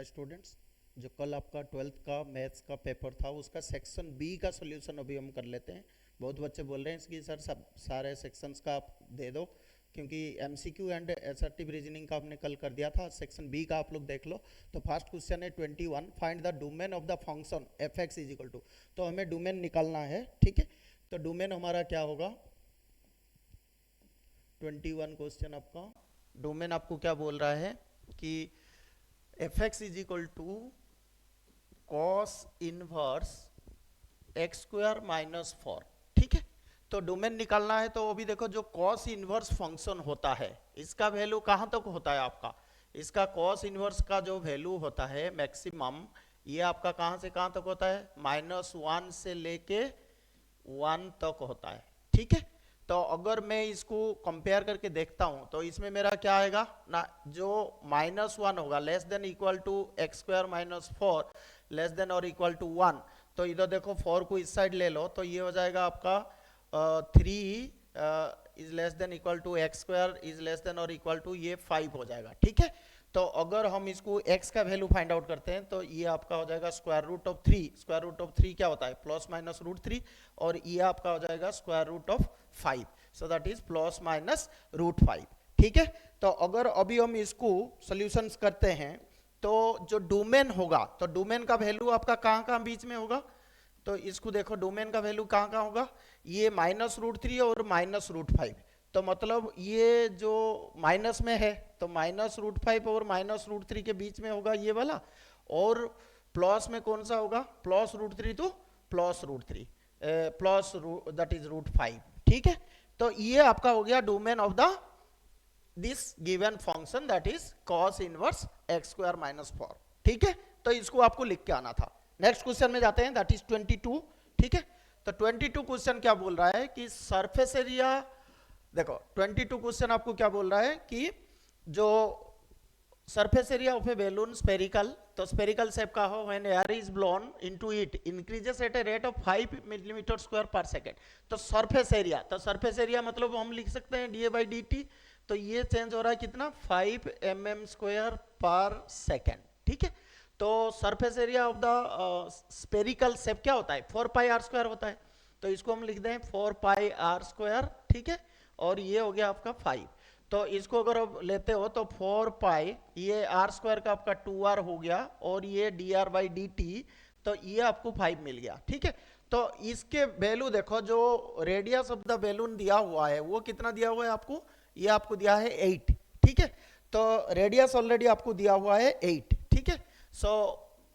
Students, जो कल आपका 12th का मैथ्स का पेपर था उसका सेक्शन बी का सॉल्यूशन अभी हम कर लेते हैं। बहुत बच्चे बोल रहे हैं कि सर सब सारे सेक्शंस का आप दे दो, क्योंकि एमसीक्यू एंड असर्टिव रीजनिंग का आपने कल कर दिया था। सेक्शन बी का आप लोग देख लो। तो फर्स्ट क्वेश्चन है 21, find the domain of the function f x is equal to. तो हमें डोमेन निकालना है, ठीक है। तो डोमेन हमारा क्या होगा? 21 क्वेश्चन आपका डोमेन आपको क्या बोल रहा है कि f x is equal to cos inverse x square minus 4, ठीक है। तो डोमेन निकालना है। तो अभी देखो, जो कॉस इनवर्स फंक्शन होता है इसका वैल्यू कहाँ तक होता है आपका? इसका कॉस इनवर्स का जो वैल्यू होता है मैक्सिमम, ये आपका कहाँ से कहाँ तक होता है? -1 से लेके 1 तक होता है, ठीक है। तो अगर मैं इसको कंपेयर करके देखता हूं तो इसमें मेरा क्या आएगा ना, जो -1 होगा less than equal to x square minus 4 less than और इक्वल टू 1। तो इधर देखो 4 को इस साइड ले लो तो ये हो जाएगा आपका 3 is less than equal to x square is less than और इक्वल टू ये 5 हो जाएगा, ठीक है। तो अगर हम इसको x का वैल्यू फाइंड आउट करते हैं तो ये आपका हो जाएगा square root of 3। Square root of 3 क्या होता है? Plus minus root 3। और ये आपका हो जाएगा square root of 5, so that is plus minus root 5, ठीक है। तो अगर अभी हम इसको सॉल्यूशंस करते हैं तो जो डोमेन होगा, तो डोमेन का वैल्यू आपका कहाँ कहाँ बीच में होगा? तो इसको देखो, डोमेन का वैल्यू कहाँ कहाँ होगा? ये -√3 और -√5। तो मतलब ये जो माइनस में है तो -√5 और -√3 के बीच में होगा ये वाला। और प्लस में कौन सा होगा? +√3 तो +√3 प्लस दैट इज √5, ठीक है। तो ये आपका हो गया domain of the this given function that is cos inverse x square minus 4, ठीक है। तो इसको आपको लिख के आना था। नेक्स्ट क्वेश्चन में जाते हैं, दैट इज 22, ठीक है। तो 22 क्वेश्चन क्या बोल रहा है कि सरफेस एरिया, देखो 22 क्वेश्चन आपको क्या बोल रहा है कि जो surface area of A balloon spherical, तो स्फेरिकल शेप का हो, when air is blown into it increases eight a rate of 5 millimetre square पर सेकेंड। तो सरफेस एरिया, तो सरफेस एरिया मतलब हम लिख सकते हैं dA/dt। तो ये चेंज हो रहा है कितना? 5 mm स्क्वायर पर सेकेंड, ठीक है। तो surface area of the spherical shape क्या होता है? 4πr² होता है। तो इसको हम लिख दें 4πr², ठीक है। और ये हो गया आपका 5। तो इसको अगर आप लेते हो तो 4π, ये r² का आपका 2r हो गया और ये dr/dt, तो ये आपको 5 मिल गया, ठीक है। तो इसके वैल्यू देखो, जो रेडियस ऑफ द बैलून दिया हुआ है वो कितना दिया हुआ है आपको? ये आपको दिया है 8, ठीक है। तो रेडियस ऑलरेडी आपको दिया हुआ है 8, ठीक है। सो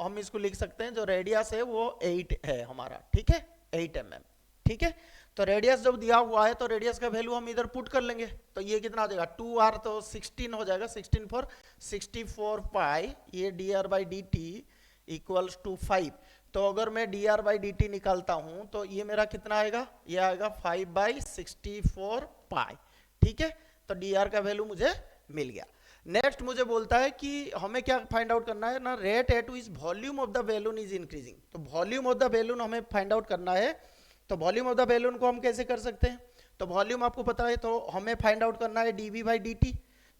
हम इसको लिख सकते हैं, जो रेडियस है वो 8 है हमारा, ठीक है, 8 mm, ठीक है। तो रेडियस जब दिया हुआ है तो रेडियस का वैल्यू हम इधर पुट कर लेंगे। तो ये कितना आ जाएगा? 2r, तो 16 हो जाएगा, 16 4 64π, ये dr/dt इक्वल्स टू 5। तो अगर मैं dr/dt निकालता हूं तो ये मेरा कितना आएगा? ये आएगा 5/64π, ठीक है। तो dr का वैल्यू मुझे मिल गया। नेक्स्ट मुझे बोलता है कि हमें क्या फाइंड आउट करना है ना, rate at which volume of the balloon is increasing. तो वॉल्यूम ऑफ द बैलून हमें फाइंड आउट करना है। तो वॉल्यूम ऑफ द बैलून को हम कैसे कर सकते हैं? तो वॉल्यूम आपको पता है, तो हमें फाइंड आउट करना है dV/dt।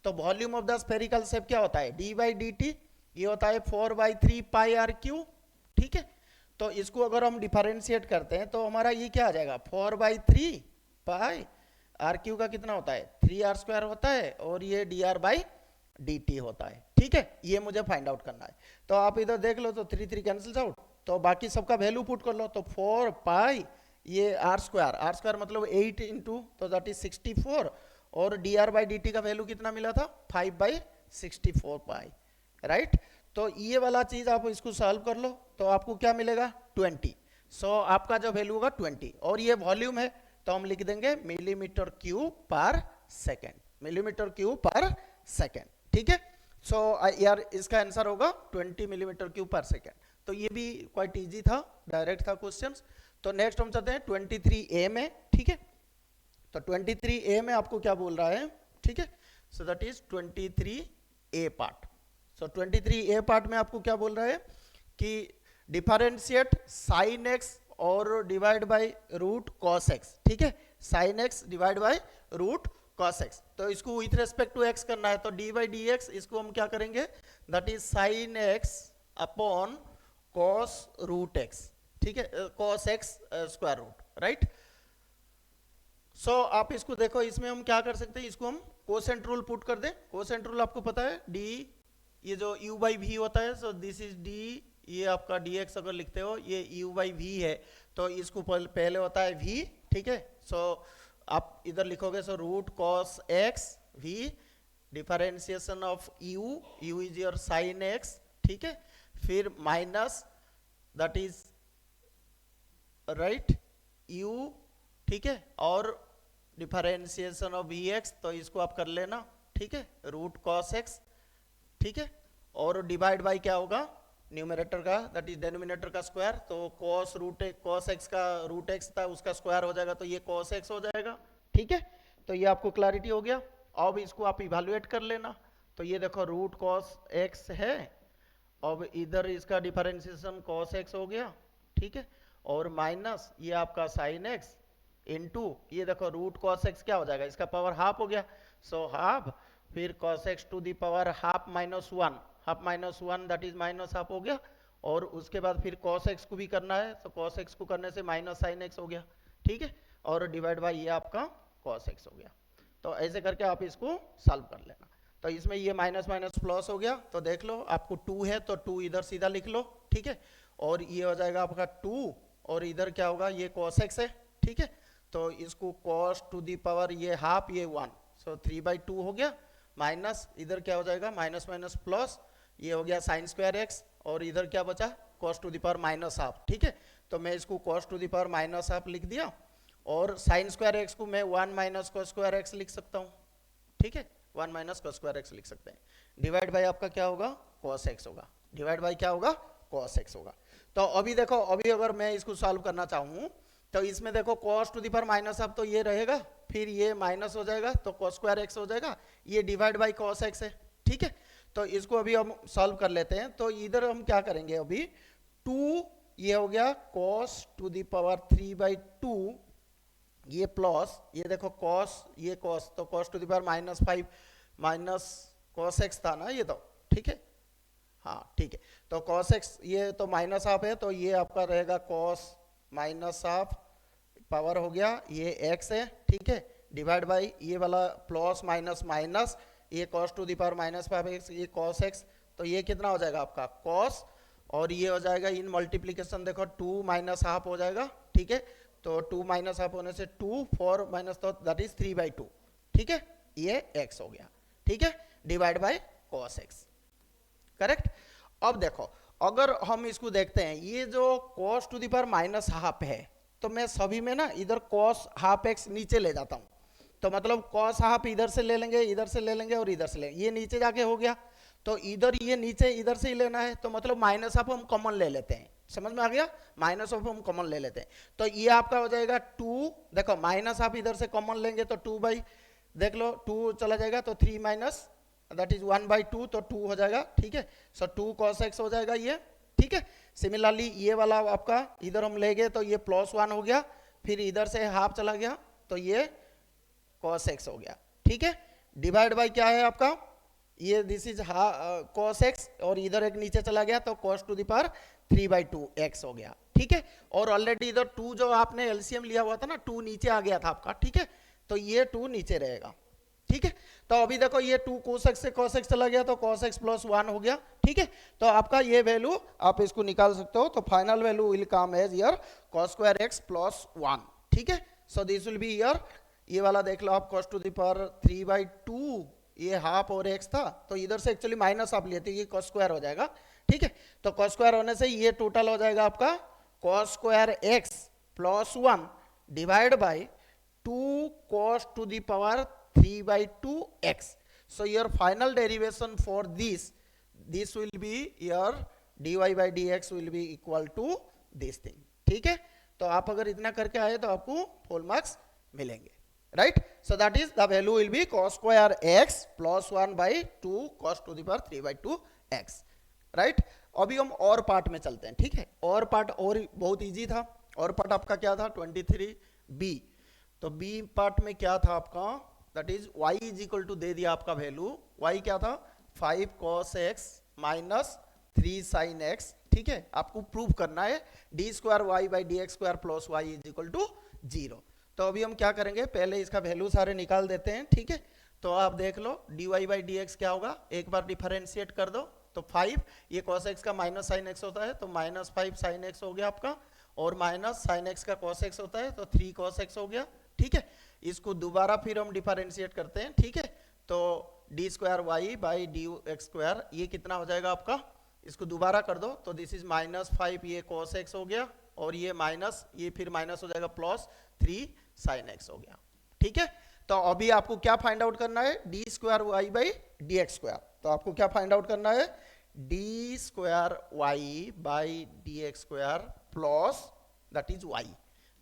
तो volume of the spherical shape क्या होता है? d/dt, ये होता है 4/3πr³, ठीक है। तो इसको अगर हम डिफरेंशिएट करते हैं तो हमारा ये क्या आ जाएगा? 4/3πr³ का कितना होता है? 3r² होता है और ये dr/dt होता है, ठीक है। ये मुझे फाइंड आउट करना है। तो आप इधर देख लो, तो 3 कैंसिल्स आउट, तो बाकी सबका वैल्यू पुट कर लो। तो 4π, ये r² मतलब 8 इंटू, तो दैट इज 64, और dr/dt का वैल्यू कितना मिला था? 5/64π, राइट। तो ये वाला चीज आप इसको सॉल्व कर लो तो आपको क्या मिलेगा? 20। सो आपका जो वैल्यू होगा 20, और ये वॉल्यूम है तो हम लिख देंगे मिलीमीटर क्यूब पर सेकेंड, मिलीमीटर क्यूब पर सेकेंड, ठीक है। सो यार इसका आंसर होगा 20 मिलीमीटर क्यूब पर सेकेंड। तो ये भी क्वाइट इजी था, डायरेक्ट था क्वेश्चन। तो नेक्स्ट हम चलते हैं 23A में, ठीक है। तो 23A में आपको क्या बोल रहा है, ठीक है। So that is 23A part. So 23A part में आपको क्या बोल रहा है कि डिफरेंशिएट sin x और divide by root cos x, ठीक है। sin x divide by root cos x। तो इसको विथ रेस्पेक्ट टू x करना है, तो dy dx इसको हम क्या करेंगे? That is sine x upon cos root x, ठीक है, cos x square root, right. So आप इसको देखो, इसमें हम क्या कर सकते हैं, इसको हम कोसेंट रूल पुट कर दें। कोसेंट रूल आपको पता है, डी, ये जो u बाई वी होता है, सो दिस इज डी, ये आपका dx अगर लिखते हो, ये u बाई वी है, तो इसको पहले होता है v, ठीक है। सो आप इधर लिखोगे, so root cos x v, differentiation of u is your sine x, ठीक है, फिर minus that is right u, ठीक है, और डिफरेंशिएशन ऑफ vx, तो इसको आप कर लेना, ठीक है, रूट कॉस एक्स, ठीक है, और डिवाइड बाय क्या होगा, न्यूमरेटर का दैट इज डेनोमिनेटर का स्क्वायर, तो कॉस रूट कॉस एक्स का रूट एक्स था उसका स्क्वायर हो जाएगा, तो ये कॉस एक्स हो जाएगा, ठीक है। तो ये आपको क्लैरिटी हो गया। अब इसको आप इवैल्यूएट कर लेना, तो ये देखो रूट कॉस एक्स है, अब इधर इसका डिफरेंशिएशन कॉस एक्स हो गया, ठीक है, और माइनस ये आपका साइन एक्स इनटू ये देखो रूट कॉस एक्स क्या हो जाएगा, इसका पावर हाफ हो गया, सो हाफ, फिर cos x to the power half minus one that is minus half हो गया, और उसके बाद फिर cos x को भी करना है, तो cos x को करने से माइनस साइन x हो गया, ठीक है, और डिवाइड बाय ये आपका cos x हो गया। तो ऐसे करके आप इसको सॉल्व कर लेना। तो इसमें ये माइनस माइनस प्लस हो गया, तो देख लो आपको 2 है तो 2 इधर सीधा लिख लो, ठीक है, और ये हो जाएगा आपका 2, और इधर क्या होगा, ये cos x है, ठीक है, तो इसको cos टू दी पावर ये हाफ ये 1, सो 3/2 हो गया, माइनस इधर क्या हो जाएगा, माइनस माइनस प्लस, ये हो गया साइन स्क्वायर एक्स, और इधर क्या बचा, cos two the power minus half, ठीक है, तो मैं इसको cos two the power minus half लिख दिया, और साइन स्क्वायर एक्स को मैं 1 माइनस कॉस स्क्वायर एक्स लिख सकता हूँ, ठीक है, 1 माइनस कॉस स्क्वायर एक्स लिख सकते हैं। डिवाइड बाय आपका क्या होगा, कॉस एक्स होगा, डिवाइड बाय क्या होगा, कॉस एक्स होगा। तो अभी देखो, अभी अगर मैं इसको सॉल्व करना चाहूँ, तो इसमें देखो cos two the power minus half, तो ये रहेगा, फिर ये माइनस हो जाएगा, तो कॉस स्क्वायर एक्स हो जाएगा, ये डिवाइड बाय कॉस एक्स है, ठीक है। तो इसको अभी हम सॉल्व कर लेते हैं। तो इधर हम क्या करेंगे, अभी 2 ये हो गया कॉस टू द पावर 3/2, ये प्लस ये देखो कॉस, ये कॉस, तो cos two the power -5 minus cos x था ना ये, तो ठीक है, हाँ ठीक है, तो कॉस एक्स ये तो माइनस हाफ है, तो ये आपका रहेगा कॉस माइनस हाफ, पावर हो गया ये x है, ठीक है, डिवाइड बाय ये वाला प्लस माइनस माइनस, ये cos to the power -5x, ये cos x, तो ये कितना हो जाएगा आपका cos, और ये हो जाएगा इन मल्टीप्लिकेशन देखो 2 माइनस हाफ हो जाएगा, ठीक है, तो 2 माइनस हाफ होने से 2 4 माइनस, तो दैट इज 3/2, ठीक है, ये x हो गया, ठीक है, divide by cos x, correct. अब देखो, अगर हम इसको देखते हैं, ये जो cos to the power minus half है, तो मैं सभी में ना इधर cos हाफ x नीचे ले जाता हूँ, तो मतलब cos हाफ इधर से ले लेंगे, इधर से ले लेंगे, और इधर से लेंगे, ये नीचे जाके हो गया, तो इधर ये नीचे इधर से ही लेना है, तो मतलब माइनस हाफ हम कॉमन ले लेते हैं, समझ में आ गया, माइनस हाफ हम कॉमन ले लेते हैं, तो ये आपका हो जाएगा 2, देखो माइनस हाफ इधर से कॉमन लेंगे तो 2 बाई, देख लो 2 चला जाएगा, तो 3 माइनस दैट इज 1/2, तो 2 हो जाएगा, ठीक है, सो 2 cos x हो जाएगा ये, ठीक है। सिमिलरली ये वाला आपका इधर हम ले गए, तो ये +1 हो गया, फिर इधर से हाफ चला गया, तो ये cos x हो गया, ठीक है, डिवाइड बाय क्या है आपका, ये दिस इज cos x, और इधर एक नीचे चला गया, तो cos to the power 3/2x हो गया, ठीक है, और ऑलरेडी इधर 2 जो आपने एलसीएम लिया हुआ था ना, 2 नीचे आ गया था आपका, ठीक है, तो ये 2 नीचे रहेगा, ठीक है। तो अभी देखो ये 2 cos x से cos x चला गया, तो cos x +1 हो गया, ठीक है, तो आपका ये वैल्यू आप इसको निकाल सकते हो, तो final value will come as your cos square x +1, ठीक है, so this will be your, ये वाला देख लो आप cos टू द पावर 3/2, ये हाफ और x था, तो इधर से एक्चुअली माइनस आप लेते, ये cos स्क्वायर हो जाएगा, ठीक है, तो cos स्क्वायर होने से ये टोटल हो जाएगा आपका cos square x +1 divide by 2 cos to the power 3/2x. So your final derivation for this will be your dy by dx will be equal to this thing, ठीक है, तो आप अगर इतना करके आए तो आपको फुल मार्क्स मिलेंगे, right. So that is the value will be cos square x +1/2 cos to the power 3/2x, right. अभी हम और पार्ट में चलते हैं, ठीक है, और पार्ट और बहुत इजी था, और पार्ट आपका क्या था 23b, तो बी पार्ट में क्या था आपका, that is y is equal to दे दिया आपका वैल्यू, y क्या था 5 cos x minus 3 sine x, ठीक है, आपको प्रूव करना है D square Y by D x square plus y is equal to 0। तो अभी हम क्या करेंगे, पहले इसका वैल्यू सारे निकाल देते हैं, ठीक है। तो आप देख लो d y by D x क्या होगा, एक बार डिफरेंशिएट कर दो तो 5, ये cos x का माइनस साइन एक्स होता है तो माइनस 5 साइन एक्स हो गया आपका, और माइनस साइन एक्स का cos x होता है तो 3 cos x हो गया, ठीक है। इसको दोबारा फिर हम डिफरेंशिएट करते हैं, ठीक है। तो D square Y by D x square ये कितना हो जाएगा आपका, इसको दोबारा कर दो तो दिस इज माइनस 5, ये cos x हो गया, और ये माइनस, ये फिर माइनस हो जाएगा प्लस 3 साइन एक्स हो गया, ठीक है। तो अभी आपको क्या फाइंड आउट करना है, D square Y by D x square. तो आपको क्या फाइंड आउट करना है, D square Y by D x square plus that is Y.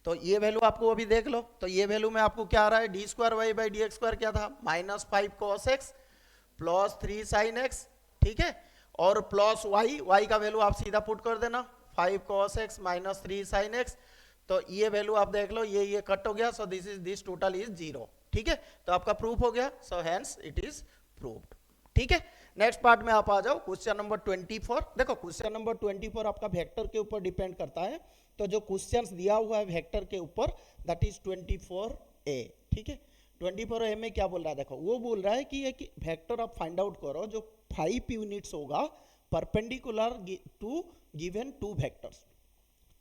तो ये वैल्यू आपको अभी देख लो, तो ये वैल्यू में आपको क्या आ रहा है, D square Y by D x square क्या था, minus 5 cos x plus 3 sine x, ठीक है, और प्लस वाई, वाई का वैल्यू आप सीधा पुट कर देना, 5 cos x minus 3 sine x। तो ये वैल्यू आप देख लो, ये कट हो गया, सो दिस टोटल इज 0, ठीक है। तो आपका प्रूफ हो गया, so hence it is proved, ठीक है। नेक्स्ट पार्ट में आप आ जाओ, क्वेश्चन नंबर 24। देखो क्वेश्चन नंबर 24 आपका वेक्टर के ऊपर डिपेंड करता है, तो जो क्वेश्चंस दिया हुआ है वेक्टर के ऊपर दैट इज 24A, ठीक है। 24A में क्या बोल रहा है, देखो वो बोल रहा है कि एक वेक्टर आप फाइंड आउट करो जो 5 यूनिट्स होगा परपेंडिकुलर टू गिवन 2 वेक्टर्स।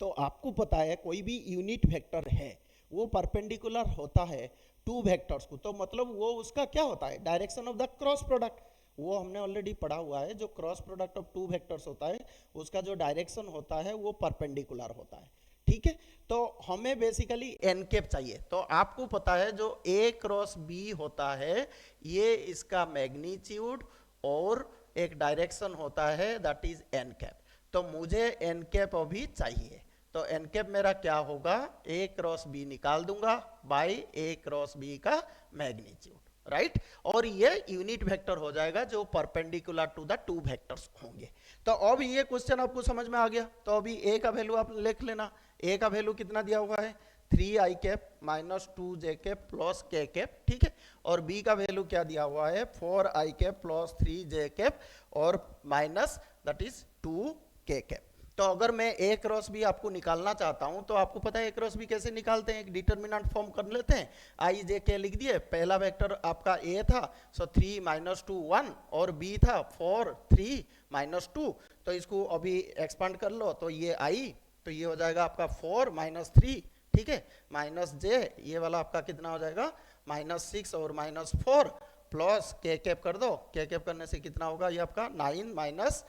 तो आपको पता है कोई भी यूनिट वेक्टर है वो परपेंडिकुलर होता है 2 वेक्टर्स को, तो मतलब वो उसका क्या होता है, direction of the cross product. वो हमने ऑलरेडी पढ़ा हुआ है, जो क्रॉस प्रोडक्ट ऑफ 2 वेक्टर्स होता है उसका जो डायरेक्शन होता है वो परपेंडिकुलर होता है, ठीक है। तो हमें बेसिकली एन कैप चाहिए, तो आपको पता है जो ए क्रॉस बी होता है ये इसका मैग्नीट्यूड और एक डायरेक्शन होता है दैट इज एन कैप। तो मुझे एन कैप अभी चाहिए, तो एन कैप मेरा क्या होगा, ए क्रॉस बी निकाल दूंगा बाई ए क्रॉस बी का मैग्नीट्यूड, राइट। और ये यूनिट वेक्टर हो जाएगा जो परपेंडिकुलर टू द 2 वेक्टर्स होंगे। तो अब ये क्वेश्चन आपको समझ में आ गया। तो अभी ए का वैल्यू आप लिख लेना, ए का वैल्यू कितना दिया हुआ है, 3i cap minus 2j cap plus k cap, ठीक है। और b का वैल्यू क्या दिया हुआ है, 4i cap plus 3j cap और minus that is 2k cap. तो अगर मैं ए क्रॉस बी आपको निकालना चाहता हूं तो आपको पता है ए क्रॉस बी कैसे निकालते हैं, एक डिटर्मिनेंट फॉर्म कर लेते हैं, आई जे के लिख दिए, पहला वेक्टर आपका ए था सो 3 माइनस 2 1, और बी था 4 3 माइनस 2, तो इसको अभी एक्सपांड कर लो तो ये आई, तो ये हो जाएगा आपका 4 माइनस 3, ठीक है, माइनस जे, ये वाला आपका कितना हो जाएगा माइनस 6 और माइनस 4 प्लस के कैप कर दो, के कैप करने से कितना होगा ये आपका 9 माइनस,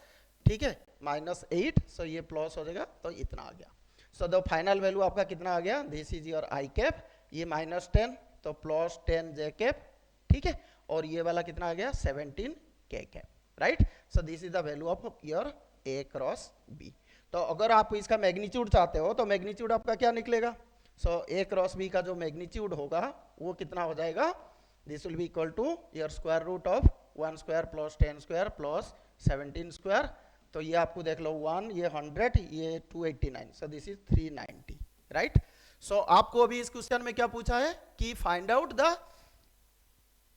ठीक है, माइनस 8, सो ये प्लस हो जाएगा, तो इतना आ गया। सो द फाइनल वैल्यू आपका कितना आ गया, this is your I cap, ये माइनस 10 तो प्लस 10 जे कैप, ठीक है, और ये वाला कितना आ गया 17 के cap, right. So this is the value of your A cross B. तो अगर आप इसका मैग्नीट्यूड चाहते हो तो मैग्नीट्यूड आपका क्या निकलेगा, सो ए क्रॉस बी का जो मैग्नीट्यूड होगा वो कितना हो जाएगा, this will be equal to your square root of 1 square plus 10 square plus 17 square. तो ये आपको देख लो 1, ये 100, ये 289, सो दिस इज 390, राइट। सो आपको अभी इस क्वेश्चन में क्या पूछा है कि find out the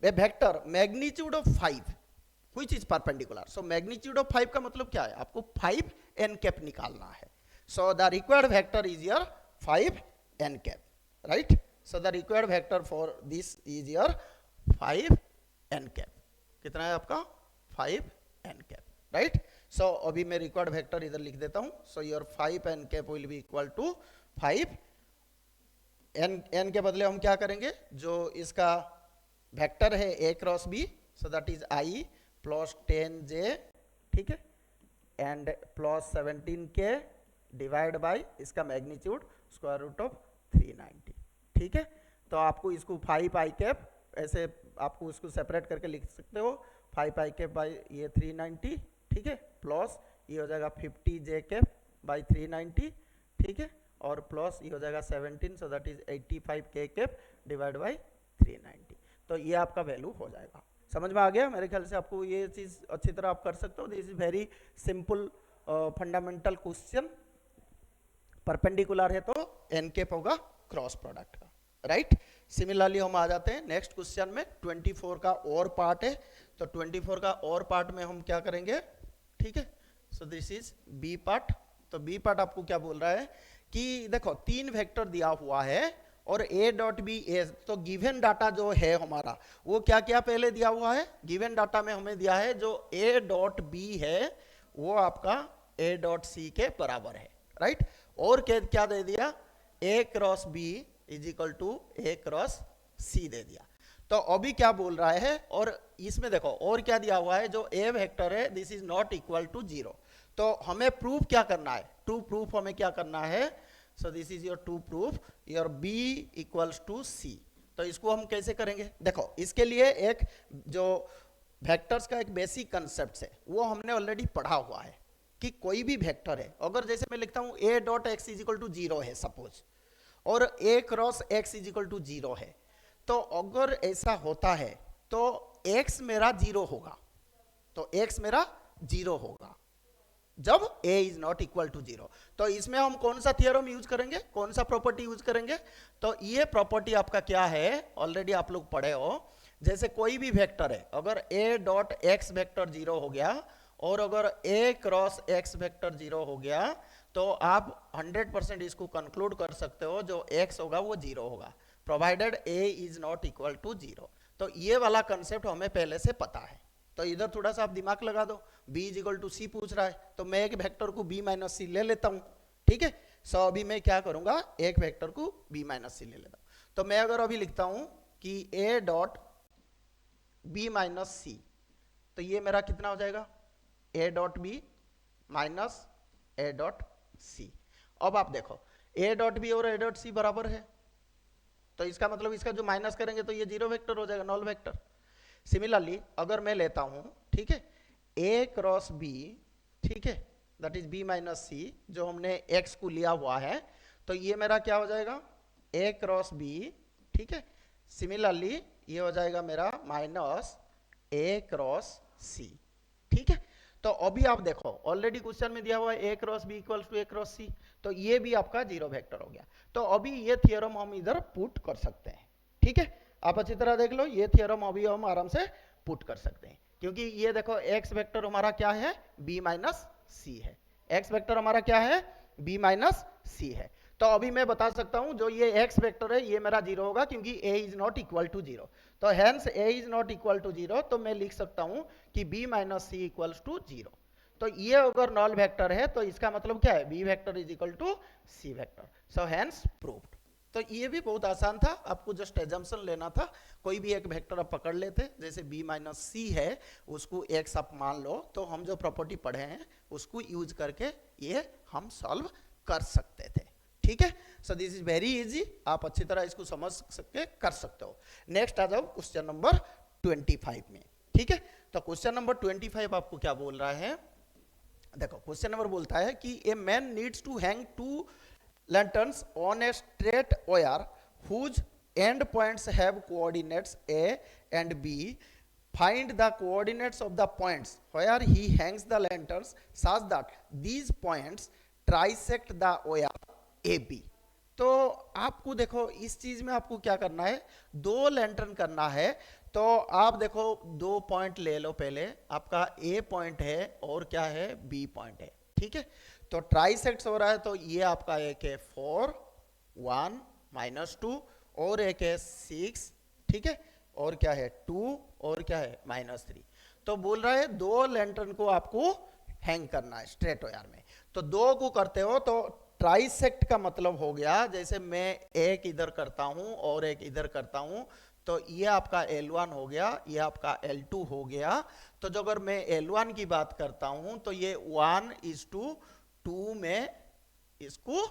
vector magnitude of 5 which is perpendicular. So magnitude of 5 का मतलब क्या है, आपको 5 एन कैप निकालना है। So the required vector is your 5 N cap, right. So the required vector for this is your 5 N cap, कितना है आपका 5 एन कैप, राइट। सो अभी मैं रिक्वायर्ड वेक्टर इधर लिख देता हूं, so your 5 N cap will be equal to 5 n के बदले हम क्या करेंगे, जो इसका वेक्टर है a cross b, so that is i plus 10j, ठीक है, and plus 17k divide by इसका मैग्नीट्यूड स्क्वायर रूट ऑफ 390, ठीक है। तो आपको इसको 5 आई कैप ऐसे आपको इसको सेपरेट करके लिख सकते हो, 5 आई कैप बाई ये 390, ठीक है, प्लस ये हो जाएगा 50j कैप बाई 390, ठीक है, और प्लस ये हो जाएगा 17, सो that is 85k cap divide by 390। तो ये आपका वैल्यू हो जाएगा। समझ में आ गया मेरे ख्याल से, आपको ये चीज़ अच्छी तरह आप कर सकते हो। This is very simple fundamental question, perpendicular है तो एन कैप होगा क्रॉस प्रोडक्ट का, राइट। सिमिलरली हम आ जाते हैं नेक्स्ट क्वेश्चन में, 24 का और पार्ट है। तो 24 का और पार्ट में हम क्या करेंगे, ठीक है। So this is B part. तो बी पार्ट आपको क्या बोल रहा है कि देखो 3 वेक्टर दिया हुआ है और a डॉट बी ए, तो गिवन डाटा जो है हमारा वो क्या क्या पहले दिया हुआ है, गिवन डाटा में हमें दिया है जो a डॉट बी है वो आपका a डॉट सी के बराबर है, राइट। और क्या दे दिया, a cross b is equal to a cross c दे दिया। तो अभी क्या बोल रहा है, और इसमें देखो और क्या दिया हुआ है, जो a वेक्टर है this is not equal to 0। तो हमें प्रूफ क्या करना है, टू प्रूफ हमें क्या करना है, so this is your to proof your b equals to c। तो इसको हम कैसे करेंगे, देखो इसके लिए एक जो वेक्टर्स का एक बेसिक कंसेप्ट है वो हमने ऑलरेडी पढ़ा हुआ है कि कोई भी वेक्टर है, अगर जैसे मैं लिखता हूं a dot X is equal to 0 है सपोज, और a cross x is equal to 0 है, तो अगर ऐसा होता है तो x मेरा 0 होगा, तो x मेरा 0 होगा जब a is not equal to 0। तो इसमें हम कौन सा थियरम यूज करेंगे, कौन सा प्रॉपर्टी यूज करेंगे, तो ये प्रॉपर्टी आपका क्या है, ऑलरेडी आप लोग पढ़े हो। जैसे कोई भी वेक्टर है, अगर a डॉट एक्स वेक्टर 0 हो गया और अगर a क्रॉस x वेक्टर 0 हो गया, तो आप 100% इसको कंक्लूड कर सकते हो जो x होगा वो 0 होगा, provided a is not equal to 0। तो ये वाला कंसेप्ट हमें पहले से पता है। तो इधर थोड़ा सा आप दिमाग लगा दो, b इज इक्वल टू सी पूछ रहा है, तो मैं एक वेक्टर को b माइनस सी ले लेता हूं, ठीक है। सो अभी मैं क्या करूंगा, एक वेक्टर को b माइनस सी ले लेता हूं। तो मैं अगर अभी लिखता हूं कि a dot b minus C, तो ये मेरा कितना हो जाएगा, a dot b minus a dot C. अब आप देखो a डॉट b और a डॉट सी बराबर है, तो इसका मतलब इसका जो माइनस करेंगे तो ये 0 वेक्टर हो जाएगा, नॉल वेक्टर। सिमिलरली अगर मैं लेता हूं, ठीक है, a क्रॉस b, ठीक है, दैट इज b माइनस सी, जो हमने x को लिया हुआ है, तो ये मेरा क्या हो जाएगा, a क्रॉस b, ठीक है। सिमिलरली ये हो जाएगा मेरा माइनस a क्रॉस c, ठीक है। तो अभी आप देखो ऑलरेडी क्वेश्चन में दिया हुआ है a cross b equals to a cross c, तो ये भी आपका 0 वेक्टर हो गया। तो अभी ये थियरम हम इधर पुट कर सकते हैं, ठीक है। आप अच्छी तरह देख लो, ये थियरम अभी हम आराम से पुट कर सकते हैं, क्योंकि ये देखो x वेक्टर हमारा क्या है, b माइनस सी है, x वेक्टर हमारा क्या है, b माइनस सी है। तो अभी मैं बता सकता हूं जो ये x वेक्टर है ये मेरा 0 होगा, क्योंकि a is not equal to 0। तो hence a is not equal to 0, तो मैं लिख सकता हूं कि b minus C equals to 0। तो ये अगर नॉल वेक्टर है तो इसका मतलब क्या है, b vector is equal to c vector. So hence proved. तो ये भी बहुत आसान था, आपको जस्ट एजम्पशन लेना था, कोई भी एक वेक्टर आप पकड़ लेते, जैसे b माइनस सी है उसको x आप मान लो, तो हम जो प्रॉपर्टी पढ़े हैं उसको यूज करके ये हम सॉल्व कर सकते थे, ठीक है। So this is very easy, आप अच्छी तरह इसको समझ सके कर सकते हो। नेक्स्ट आ जाओ क्वेश्चन नंबर 25 में, ठीक है। तो क्वेश्चन नंबर 25 आपको क्या बोल रहा है, देखो क्वेश्चन नंबर बोलता है कि a man needs to hang 2 lanterns on a straight wire whose end points have coordinates a and b. Find the coordinates of the points where he hangs the lanterns such that these points trisect the wire AB. तो आपको देखो इस चीज में आपको क्या करना है, 2 लैंटर्न करना है। तो आप देखो 2 पॉइंट ले लो, पहले आपका A पॉइंट है और क्या है, B पॉइंट है, ठीक है। तो ट्राइसेक्ट्स हो रहा है, तो ये आपका एक है 4 1 माइनस 2 और एक है 6, ठीक है, और क्या है 2 और क्या है माइनस 3। तो बोल रहा है 2 लैंटर्न को आपको हैंग करना है स्ट्रेट वायर में। तो 2 को करते हो तो ट्राइसेक्ट का मतलब हो गया, जैसे मैं एक इधर करता हूं और एक इधर करता हूं, तो ये आपका L1 हो गया, ये आपका L2 हो गया। तो जो अगर मैं L1 की बात करता हूं तो ये 1:2 में इसको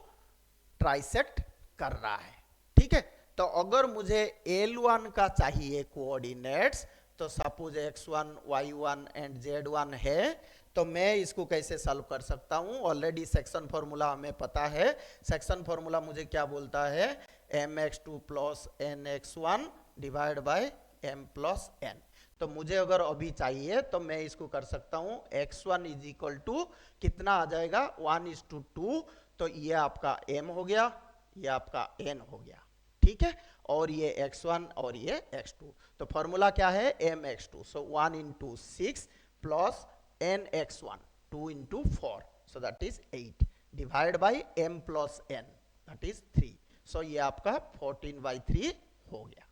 ट्राइसेक्ट कर रहा है, ठीक है। तो अगर मुझे L1 का चाहिए कोऑर्डिनेट्स, तो suppose x1 y1 and z1 है, तो मैं इसको कैसे सॉल्व कर सकता हूं, ऑलरेडी सेक्शन फॉर्मूला हमें पता है। सेक्शन फॉर्मूला मुझे क्या बोलता है, mx2 plus nx1 divide by m plus n। तो मुझे अगर अभी चाहिए तो मैं इसको कर सकता हूं, x1 इज इक्वल टू कितना आ जाएगा, 1:2, तो ये आपका m हो गया, ये आपका n हो गया, ठीक है, और ये x1 और ये x2। तो फॉर्मूला क्या है, mx2, so 1 × 6 plus nx1, 2 into 4, so that is 8, divide by m plus n, that is 3. So ये आपका 14/3 हो गया,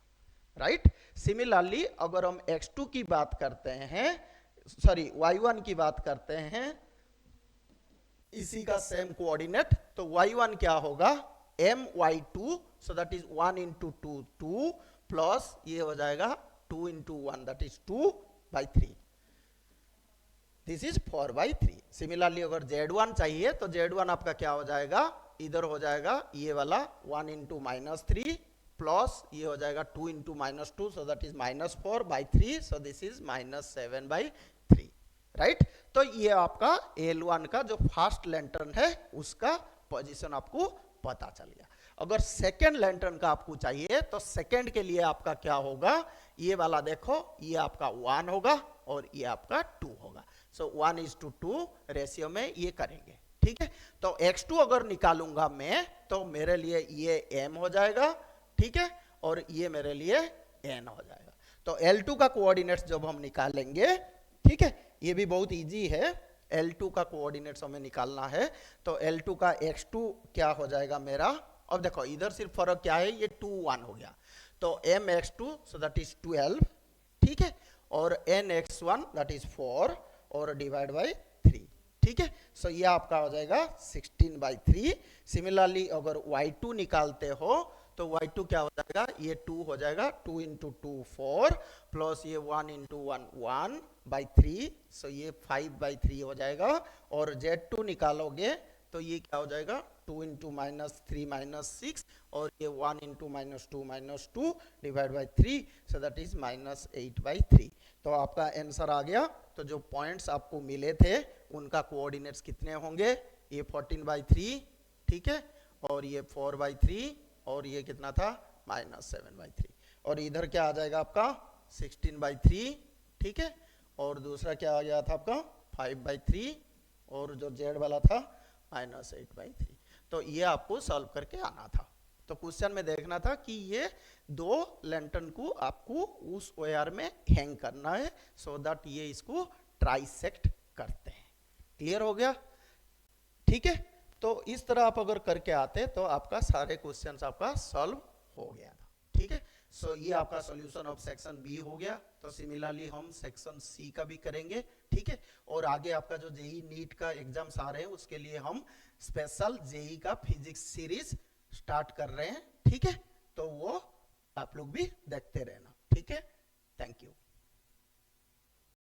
राइट। सिमिलरली अगर हम x2 की बात करते हैं, सॉरी y1 की बात करते हैं, इसी का सेम कोऑर्डिनेट, तो y1 क्या होगा, my2, so that is 1 into 2 2 plus ये हो जाएगा 2 into 1, that is 2/3, this is 4/3। Similarly अगर z1 चाहिए तो z1 आपका क्या हो जाएगा, इधर हो जाएगा ये वाला 1 into -3 प्लस ये हो जाएगा 2 into -2, so that is -4/3, so this is -7/3, right. तो ये आपका L1 का जो फर्स्ट लैंटर्न है उसका पोजीशन आपको पता चल गया। अगर सेकेंड लैंटर्न का आपको चाहिए तो सेकेंड के लिए आपका क्या होगा, ये वाला देखो, ये आपका 1 होगा और ये आपका 2 होगा, सो 1:2 रेशियो में ये करेंगे, ठीक है। तो x2 अगर निकालूंगा मैं तो मेरे लिए ये m हो जाएगा, ठीक है, और ये मेरे लिए n हो जाएगा। तो L2 का कोऑर्डिनेट्स जब हम निकालेंगे, ठीक है, ये भी बहुत इजी है, L2 का कोऑर्डिनेट्स हमें निकालना है, तो L2 का x2 क्या हो जाएगा मेरा, अब देखो इधर सिर्फ फर्क क्या है, ये 2 1 हो गया, तो mx2 सो दैट इज 12, ठीक है, और nx1 दैट इज 4 और डिवाइड बाय 3, ठीक है। सो ये आपका हो जाएगा 16/3। सिमिलरली अगर y2 निकालते हो तो y2 क्या हो जाएगा, ये 2 हो जाएगा, 2 into 2 4 प्लस ये 1 into 1 1/3, सो ये 5/3 हो जाएगा। और z2 निकालोगे तो ये क्या हो जाएगा, 2 into -3 -6 और ये 1 into -2 divide by 3, so that is -8/3। तो आपका आंसर आ गया। तो जो पॉइंट्स आपको मिले थे उनका कोऑर्डिनेट्स कितने होंगे, ये 14/3, ठीक है, और ये 4/3 और ये कितना था -7/3, और इधर क्या आ जाएगा आपका 16/3, ठीक है, और दूसरा क्या आ गया था आपका 5/3 और जो z वाला था -8/3। तो ये आपको सॉल्व करके आना था। तो क्वेश्चन में देखना था कि ये दो लैंटर्न को आपको उस ओआर में हैंग करना है, सो दैट ये इसको ट्राइसेक्ट करते हैं। क्लियर हो गया, ठीक है। तो इस तरह आप अगर करके आते तो आपका सारे क्वेश्चंस आपका सॉल्व हो गया था, ठीक है। सो ये आपका सॉल्यूशन ऑफ सेक्शन बी हो गया। तो सिमिलरली हम सेक्शन सी का भी करेंगे, ठीक है। और आगे आपका जो जेई नीट का एग्जाम्स आ रहे हैं उसके लिए हम स्पेशल जेई का फिजिक्स सीरीज स्टार्ट कर रहे हैं, ठीक है। तो वो आप लोग भी देखते रहना, ठीक है। Thank you.